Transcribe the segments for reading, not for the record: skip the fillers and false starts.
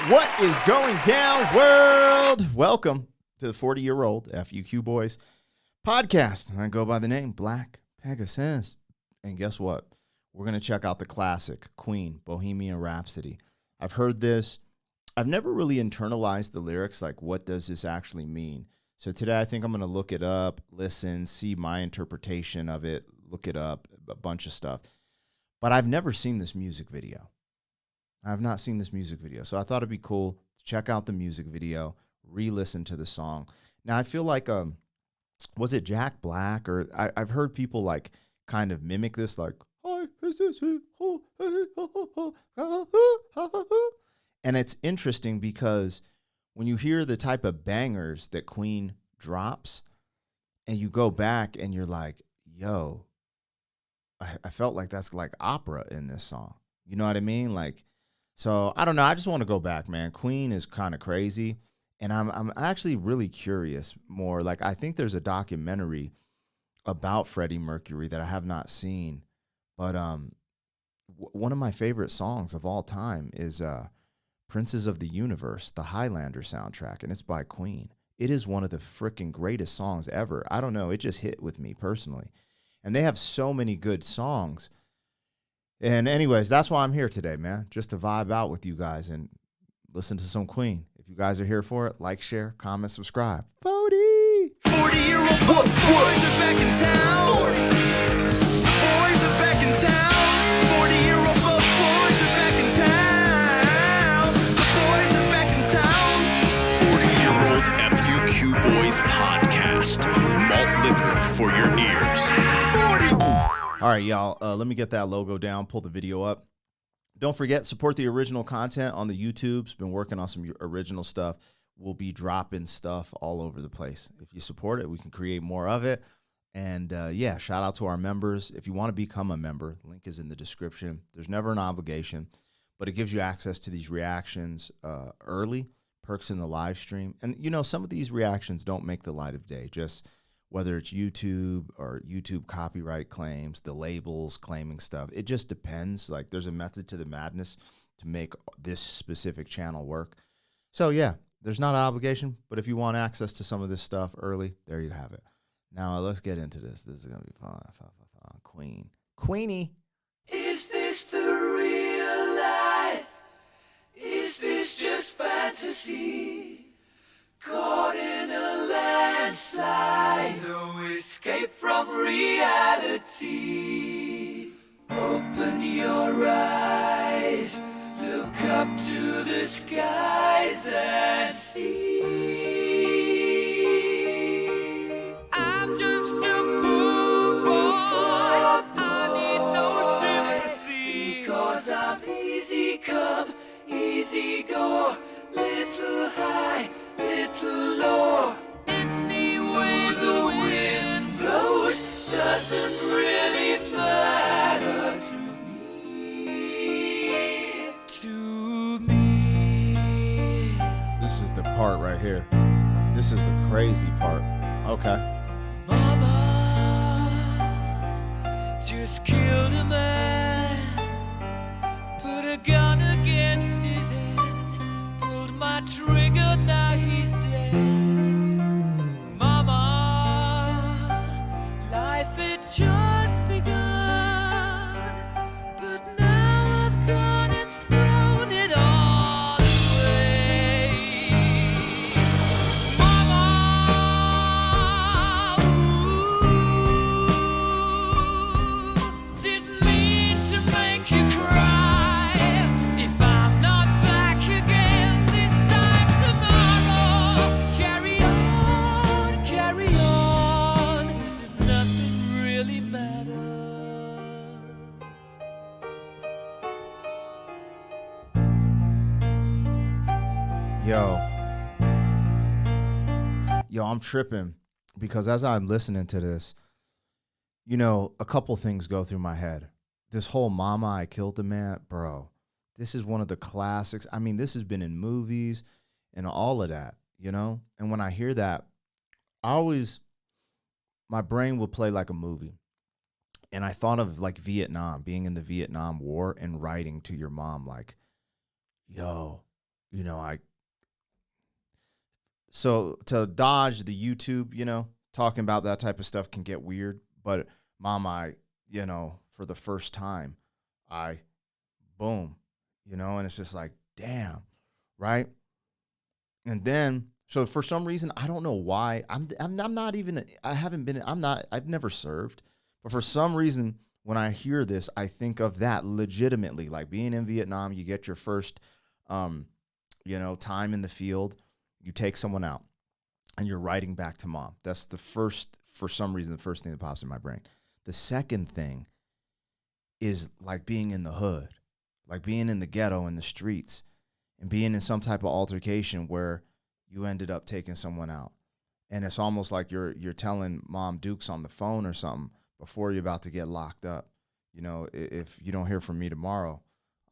What is going down, world? Welcome to the 40-year-old FUQ Boys podcast. I go by the name Black Pegasus. And guess what? We're going to check out the classic Queen, Bohemian Rhapsody. I've heard this. I've never really internalized the lyrics, like what does this actually mean? So today I think I'm going to look it up, listen, see my interpretation of it, look it up, a bunch of stuff. But I've never seen this music video. I have not seen this music video. So I thought it'd be cool to check out the music video, re-listen to the song. Now I feel like, was it Jack Black? Or I've heard people like kind of mimic this, like, hi, is this it? And it's interesting because when you hear the type of bangers that Queen drops and you go back and you're like, yo, I felt like that's like opera in this song. You know what I mean? Like, so I don't know. I just want to go back, man. Queen is kind of crazy. And I'm actually really curious more. Like, I think there's a documentary about Freddie Mercury that I have not seen. But one of my favorite songs of all time is Princes of the Universe, the Highlander soundtrack. And it's by Queen. It is one of the freaking greatest songs ever. I don't know. It just hit with me personally. And they have so many good songs. And anyways, that's why I'm here today, man. Just to vibe out with you guys and listen to some Queen. If you guys are here for it, like, share, comment, subscribe. 40-year-old boys are back in town. 40. The boys are back in town. 40-year-old boys are back in town. The boys are back in town. 40-year-old FUQ Boys podcast. Malt liquor for your ears. 40. All right, y'all, let me get that logo down, pull the video up. Don't forget, support the original content on the YouTube's. Been working on some original stuff. We'll be dropping stuff all over the place. If you support it, we can create more of it. And yeah, shout out to our members. If you want to become a member, link is in the description. There's never an obligation, but it gives you access to these reactions early, perks in the live stream. And, you know, some of these reactions don't make the light of day, just whether it's YouTube or YouTube copyright claims, the labels claiming stuff. It just depends. Like, there's a method to the madness to make this specific channel work. So, yeah, there's not an obligation, but if you want access to some of this stuff early, there you have it. Now, let's get into this. This is going to be fun. Queen. Queenie. Is this the real life? Is this just fantasy? Caught in a landslide, no escape from reality. Open your eyes, look up to the skies and see. I'm just a poor boy, I need no sympathy, because I'm easy come, easy go, little high, little low. Any way the wind blows doesn't really matter to me. To me. This is the part right here. This is the crazy part. Okay. Mama just killed a man, put a gun against his head, pulled my trigger, now he's dead. Mama, life had just begun, but now I've gone and thrown it all away. Mama, didn't mean to make you cry. If I'm not back again this time tomorrow, carry on, as if nothing really matters. Yo, I'm tripping because as I'm listening to this, you know, a couple things go through my head. This whole Mama, I Killed the Man, bro, this is one of the classics. I mean, this has been in movies and all of that, you know? And when I hear that, my brain will play like a movie. And I thought of like Vietnam, being in the Vietnam War and writing to your mom like, yo, I so to dodge the YouTube, talking about that type of stuff can get weird. But mom, for the first time, I boom, and it's just like, damn, right? And then, so for some reason, I don't know why, I'm not even, I haven't been, I've never served, but for some reason, when I hear this, I think of that legitimately, like being in Vietnam, you get your first, time in the field, you take someone out, and you're writing back to mom. That's for some reason, the first thing that pops in my brain. The second thing is like being in the hood, like being in the ghetto, in the streets, and being in some type of altercation where you ended up taking someone out. And it's almost like you're telling Mom Dukes on the phone or something before you're about to get locked up. If you don't hear from me tomorrow,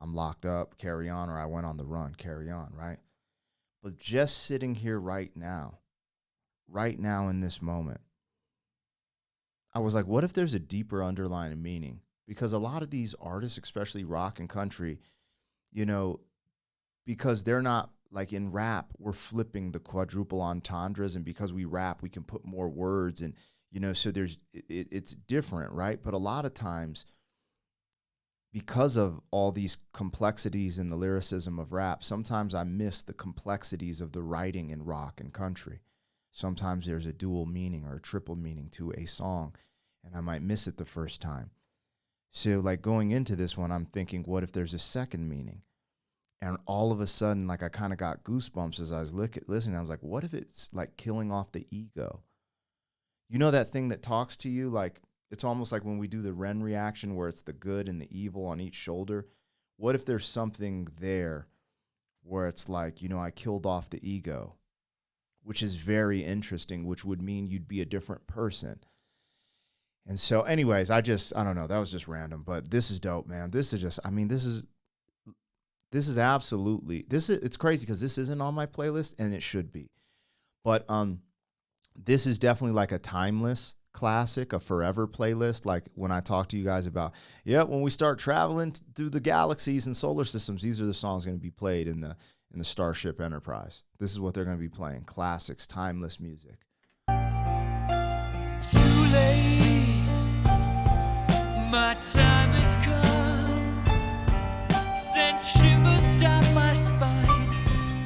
I'm locked up, carry on, or I went on the run, carry on, right? But just sitting here right now in this moment, I was like, what if there's a deeper underlying meaning? Because a lot of these artists, especially rock and country, because they're not like in rap, we're flipping the quadruple entendres, and because we rap, we can put more words, and so it's different, right? But a lot of times, because of all these complexities in the lyricism of rap, sometimes I miss the complexities of the writing in rock and country. Sometimes there's a dual meaning or a triple meaning to a song, and I might miss it the first time. So like going into this one, I'm thinking, what if there's a second meaning? And all of a sudden, like I kind of got goosebumps as I was listening. I was like, what if it's like killing off the ego? That thing that talks to you? Like, it's almost like when we do the Ren reaction where it's the good and the evil on each shoulder. What if there's something there where it's like, I killed off the ego, which is very interesting, which would mean you'd be a different person. And so anyways, I don't know. That was just random, but this is dope, man. This is just, this is absolutely, it's crazy because this isn't on my playlist and it should be. But this is definitely like a timeless classic, a forever playlist. Like when I talk to you guys about, when we start traveling through the galaxies and solar systems, these are the songs going to be played in the Starship Enterprise. This is what they're going to be playing. Classics, timeless music. Too late, my time has come. Sent shivers down my spine,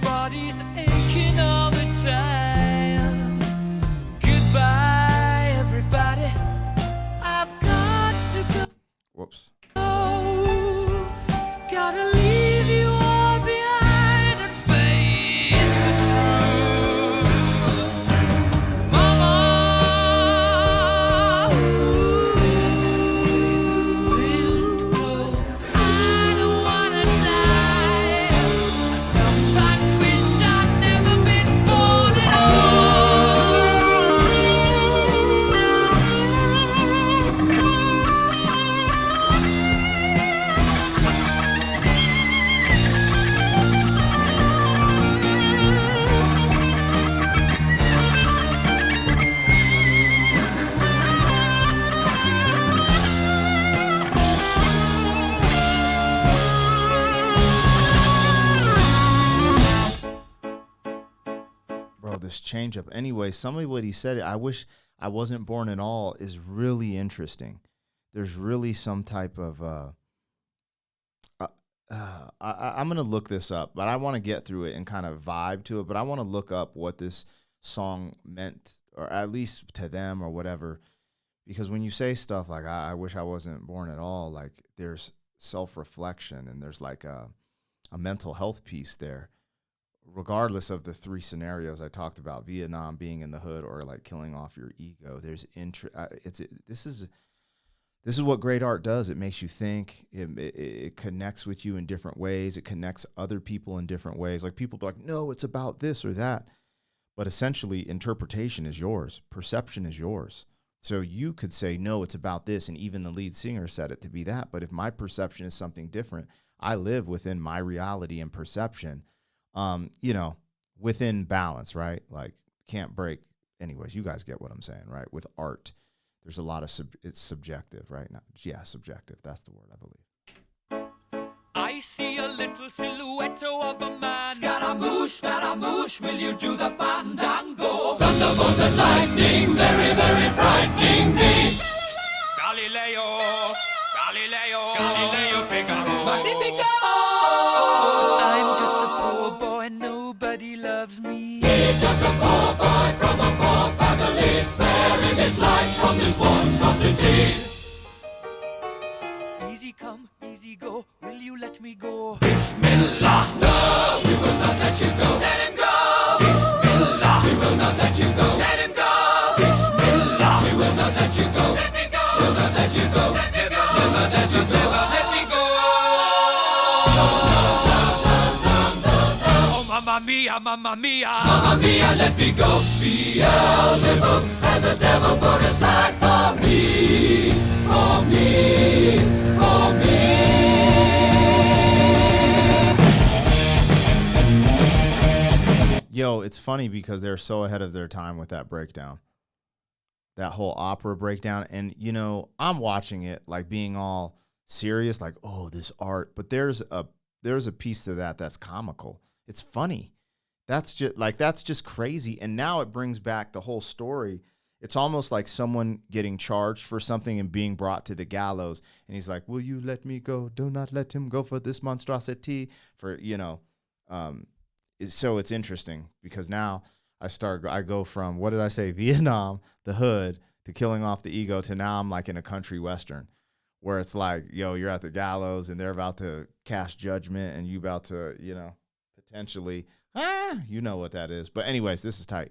body's aching all the time. Goodbye, everybody, I've got to go. Whoops. Gotta leave you all behind and face the truth. Mama, I don't wanna die. I sometimes wish I'd never been born at Bro, this change up. Anyway, what he said, I wish I wasn't born at all, is really interesting. There's really some type of, I'm going to look this up, but I want to get through it and kind of vibe to it. But I want to look up what this song meant, or at least to them or whatever. Because when you say stuff like, I wish I wasn't born at all, like there's self-reflection and there's like a mental health piece there. Regardless of the three scenarios I talked about, Vietnam, being in the hood, or like killing off your ego, there's this is what great art does. It makes you think. It connects with you in different ways. It connects other people in different ways. Like people be like, no, it's about this or that. But essentially, interpretation is yours. Perception is yours. So you could say, no, it's about this. And even the lead singer said it to be that. But if my perception is something different, I live within my reality and perception. Within balance, right? Like can't break. Anyways, you guys get what I'm saying, right? With art, there's a lot of it's subjective, right? Subjective. That's the word, I believe. I I see a little silhouette of a man. Scaramouche, will you do the fandango? Thunderbolt and lightning, very, very frightening me. Galileo, Figaro. Magnifico! I'm just a poor boy, nobody loves me. He's just a poor boy from a poor family, sparing his life from this monstrosity. Easy come, easy go, will you let me go? Bismillah! No, we will not let you go. Let him go! Bismillah! We will not let you go. Let him go! Bismillah! We will not let you go. Let me go! We'll not let you go. Let me go! We'll not let you go. Let me go! Oh, mamma mia, mamma mia! Mamma mia, let me go! Beelzebub has a devil put aside for me! For me! For me! Yo, it's funny because they're so ahead of their time with that breakdown. That whole opera breakdown. And, you know, I'm watching it like being all serious, like, oh, this art. But there's a piece to that that's comical. It's funny. That's just crazy. And now it brings back the whole story. It's almost like someone getting charged for something and being brought to the gallows. And he's like, will you let me go? Do not let him go for this monstrosity. So it's interesting because now I go from, what did I say? Vietnam, the hood, to killing off the ego, to now I'm like in a country Western where it's like, yo, you're at the gallows and they're about to cast judgment and you about to, potentially, you know what that is. But anyways, this is tight.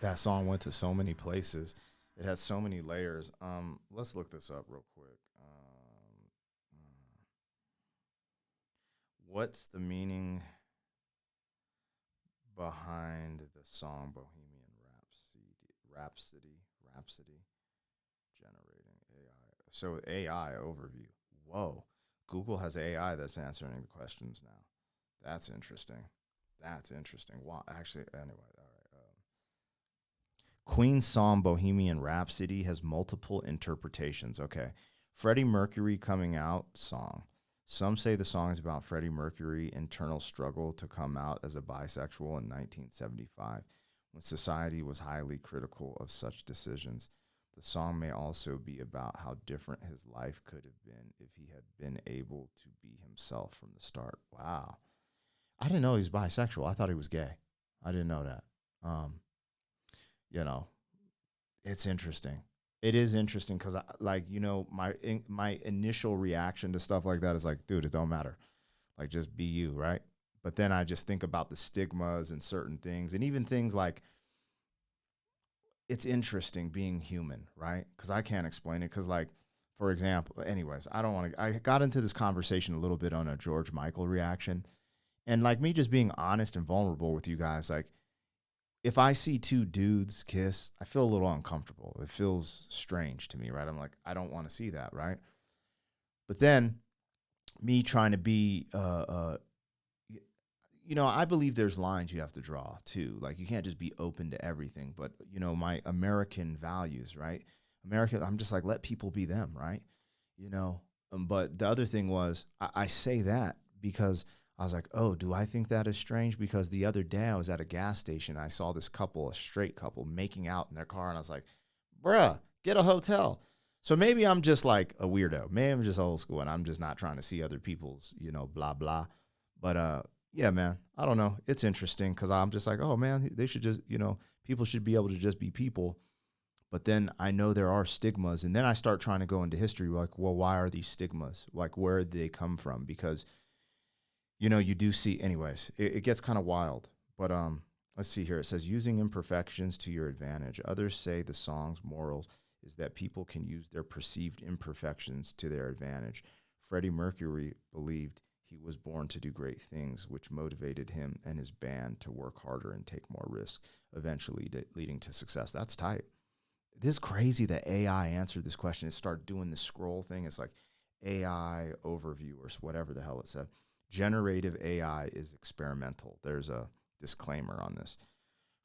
That song went to so many places. It has so many layers. Let's look this up real quick. What's the meaning behind the song Bohemian Rhapsody generating AI? So AI overview. Whoa. Google has AI that's answering the questions now. That's interesting. Wow. Actually, anyway, all right. Queen's song Bohemian Rhapsody has multiple interpretations. Okay. Freddie Mercury coming out song. Some say the song is about Freddie Mercury's internal struggle to come out as a bisexual in 1975, when society was highly critical of such decisions. The song may also be about how different his life could have been if he had been able to be himself from the start. Wow. I didn't know he was bisexual. I thought he was gay. I didn't know that. It's interesting. It is interesting because, my initial reaction to stuff like that is like, dude, it don't matter. Like, just be you, right? But then I just think about the stigmas and certain things, and even things like, it's interesting being human, right? Because I can't explain it. Because, like, for example, anyways, I got into this conversation a little bit on a George Michael reaction. And like me just being honest and vulnerable with you guys, like if I see two dudes kiss, I feel a little uncomfortable. It feels strange to me, right? I'm like, I don't want to see that, right? But then me trying to be, I believe there's lines you have to draw too. Like you can't just be open to everything. But, my American values, right? I'm just like, let people be them, right? But the other thing was, I say that because I was like, oh, do I think that is strange? Because the other day I was at a gas station. I saw this couple, a straight couple, making out in their car. And I was like, bruh, get a hotel. So maybe I'm just like a weirdo. Maybe I'm just old school and I'm just not trying to see other people's, blah, blah. But yeah, man, I don't know. It's interesting because I'm just like, oh, man, they should just, people should be able to just be people. But then I know there are stigmas. And then I start trying to go into history. Like, well, why are these stigmas? Like, where did they come from? Because, you do see, anyways, it gets kind of wild. But let's see here. It says, using imperfections to your advantage. Others say the song's morals is that people can use their perceived imperfections to their advantage. Freddie Mercury believed he was born to do great things, which motivated him and his band to work harder and take more risks, eventually leading to success. That's tight. This is crazy that AI answered this question. It started doing this scroll thing. It's like AI overview or whatever the hell it said. Generative AI is experimental. There's a disclaimer on this.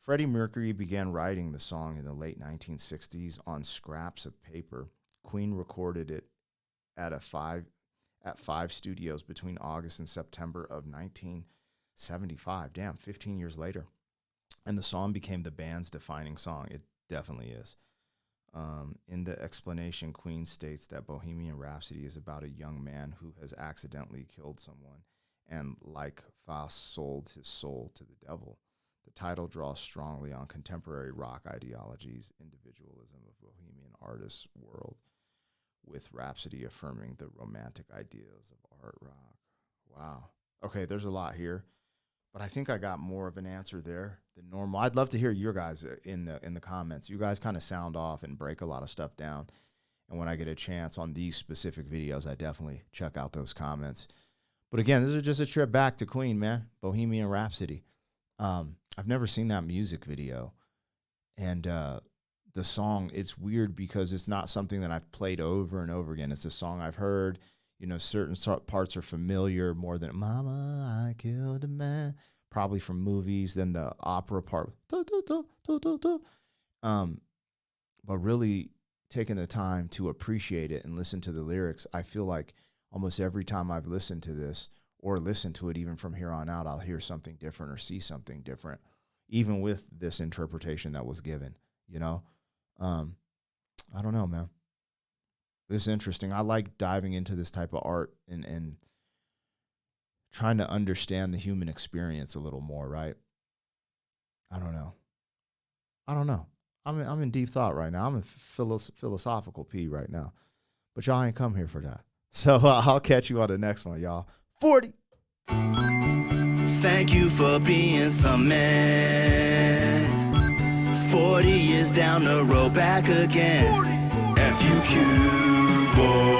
Freddie Mercury began writing the song in the late 1960s on scraps of paper. Queen recorded it at five studios between August and September of 1975. Damn, 15 years later. And the song became the band's defining song. It definitely is. In the explanation, Queen states that Bohemian Rhapsody is about a young man who has accidentally killed someone and, like Faust, sold his soul to the devil. The title draws strongly on contemporary rock ideologies, individualism of Bohemian artists' world, with Rhapsody affirming the romantic ideals of art rock. Wow. Okay, there's a lot here, but I think I got more of an answer there than normal. I'd love to hear your guys in the comments. You guys kind of sound off and break a lot of stuff down. And when I get a chance on these specific videos, I definitely check out those comments. But again, this is just a trip back to Queen, man. Bohemian Rhapsody. I've never seen that music video. And the song, it's weird because it's not something that I've played over and over again. It's a song I've heard. Certain parts are familiar more than Mama, I Killed a Man, probably from movies. Then the opera part, but really taking the time to appreciate it and listen to the lyrics. I feel like almost every time I've listened to this or listened to it, even from here on out, I'll hear something different or see something different, even with this interpretation that was given, I don't know, man. This is interesting. I like diving into this type of art and trying to understand the human experience a little more, right? I don't know. I'm in deep thought right now. I'm in philosophical pee right now. But y'all ain't come here for that. So I'll catch you on the next one, y'all. 40. Thank you for being some man. 40 years down the road, back again. 40. FUQ, boy.